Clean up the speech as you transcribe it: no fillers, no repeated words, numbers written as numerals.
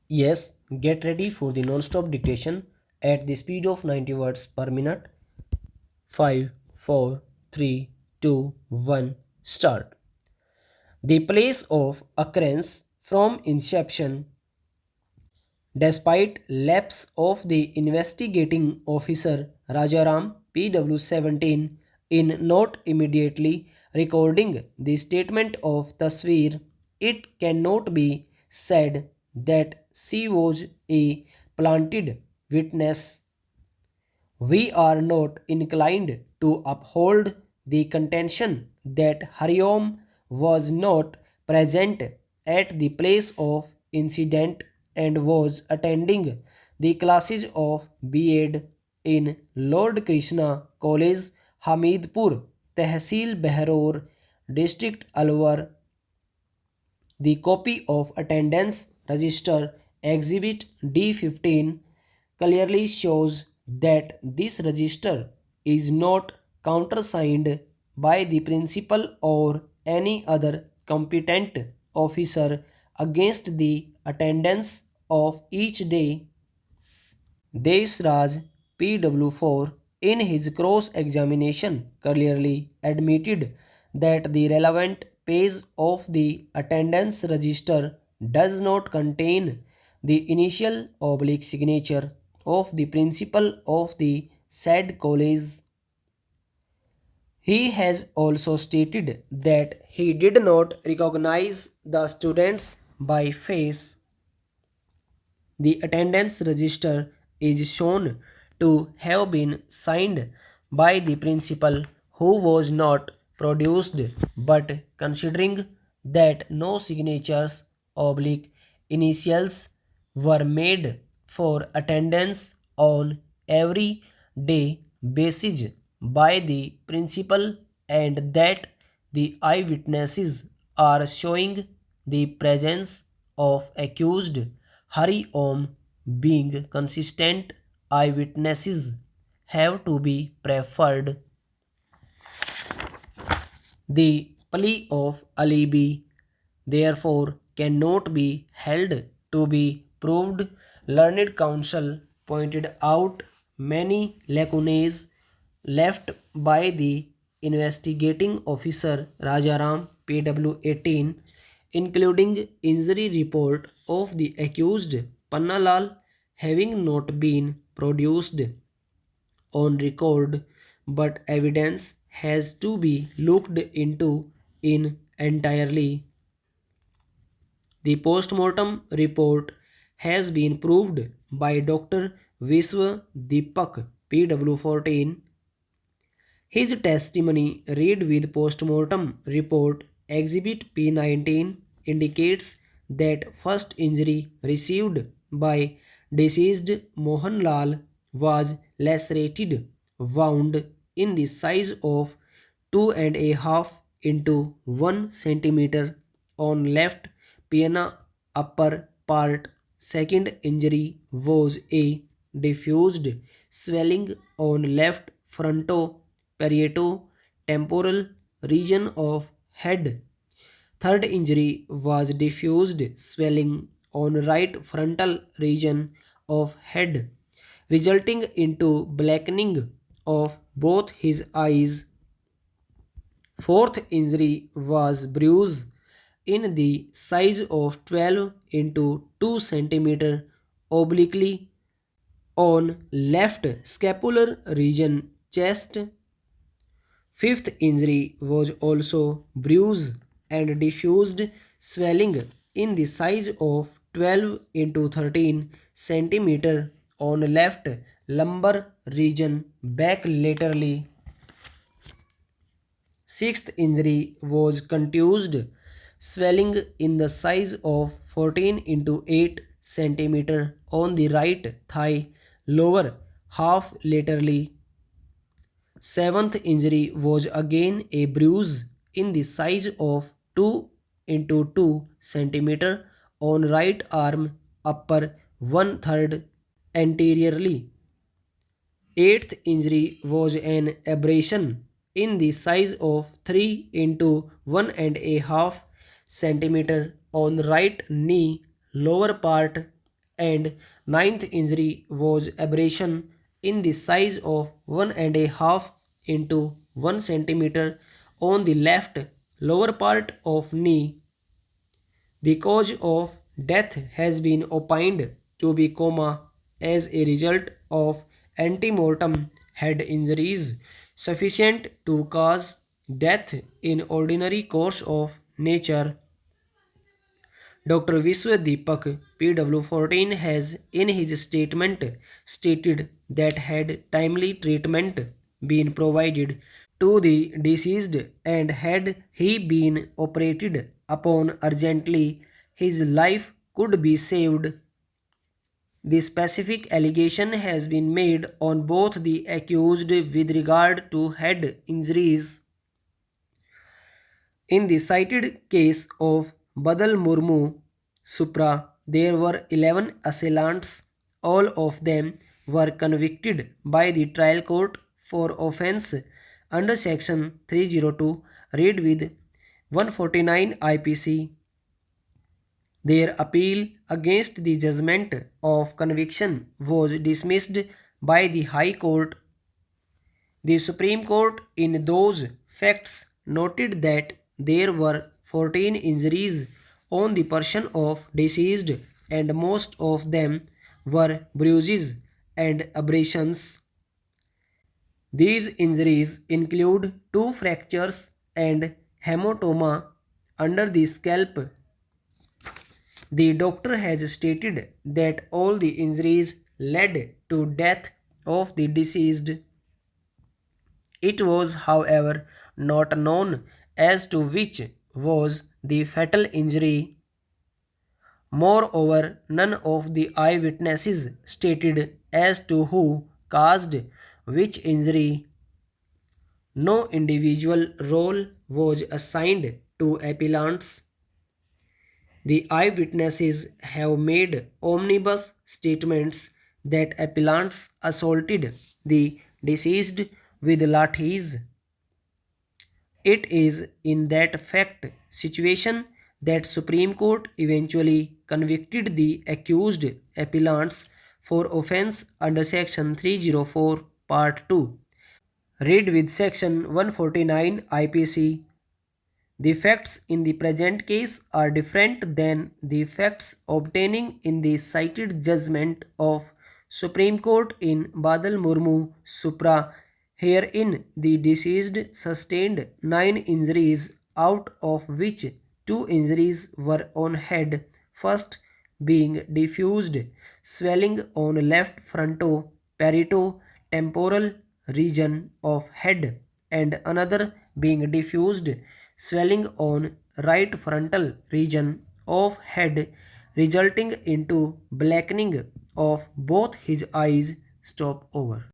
Yes, get ready for the non-stop dictation at the speed of 90 words per minute. 5, 4, 3, 2, 1, start. The place of occurrence from inception. Despite lapse of the investigating officer Rajaram PW17 in not immediately recording the statement of Tasveer, it cannot be said that she was a planted witness. We are not inclined to uphold the contention that Hariom was not present at the place of incident and was attending the classes of B.Ed in Lord Krishna College, Hamidpur, Tehsil Behror, District Alwar. The copy of attendance register exhibit D15 clearly shows that this register is not countersigned by the principal or any other competent officer against the attendance of each day. Desraj PW4 in his cross examination clearly admitted that the relevant page of the attendance register does not contain the initial oblique signature of the principal of the said college. He has also stated that he did not recognize the students by face. The attendance register is shown to have been signed by the principal who was not produced, but considering that no signatures oblique initials were made for attendance on every day basis by the principal and that the eyewitnesses are showing the presence of accused Hari Om being consistent eyewitnesses have to be preferred. The plea of alibi therefore cannot be held to be proved. Learned counsel pointed out many lacunae left by the investigating officer Rajaram PW18, including injury report of the accused Pannalal having not been produced on record, but evidence has to be looked into in entirely. The postmortem report has been proved by Dr. Viswa Deepak PW14. His testimony read with postmortem report exhibit P19 indicates that first injury received by deceased Mohan Lal was lacerated wound in the size of 2.5 into 1 centimeter on left piana upper part. Second injury was a diffused swelling on left fronto parieto temporal region of head. Third injury was diffused swelling on right frontal region of head, resulting into blackening of both his eyes. Fourth injury was bruise in the size of 12 into 2 centimeter obliquely on left scapular region chest. Fifth injury was also bruise and diffused swelling in the size of 12 into 13 centimeter on left lumbar region back laterally. Sixth injury was contused swelling in the size of 14 into 8 centimeter on the right thigh lower half laterally. Seventh injury was again a bruise in the size of 2 into 2 centimeter on right arm upper one third anteriorly. Eighth injury was an abrasion in the size of 3 into 1.5 centimeter on right knee lower part and ninth injury was abrasion in the size of 1.5 into 1 centimeter on the left lower part of knee. The cause of death has been opined to be coma as a result of antemortem head injuries sufficient to cause death in ordinary course of nature. Dr. Vishwa Deepak PW14 has in his statement stated that had timely treatment been provided to the deceased and had he been operated upon urgently, his life could be saved. The specific allegation has been made on both the accused with regard to head injuries. In the cited case of Badal Murmu Supra, there were 11 assailants. All of them were convicted by the trial court for offence under section 302 read with 149 IPC. Their appeal against the judgment of conviction was dismissed by the High Court. The Supreme Court in those facts noted that there were 14 injuries on the person of deceased and most of them were bruises and abrasions. These injuries include two fractures and hematoma under the scalp. The doctor has stated that all the injuries led to death of the deceased. It was, however, not known as to which was the fatal injury. Moreover, none of the eyewitnesses stated as to who caused which injury. No individual role was assigned to appellants. The eyewitnesses have made omnibus statements that appellants assaulted the deceased with lathis. It is in that fact situation that Supreme Court eventually convicted the accused appellants for offence under section 304 part 2. Read with section 149 IPC. The facts in the present case are different than the facts obtaining in the cited judgment of Supreme Court in Badal Murmu Supra. Herein, the deceased sustained 9 injuries, out of which 2 injuries were on head, first being diffused swelling on left fronto-parieto-temporal region of head and another being diffused swelling on right frontal region of head resulting into blackening of both his eyes. Stop over.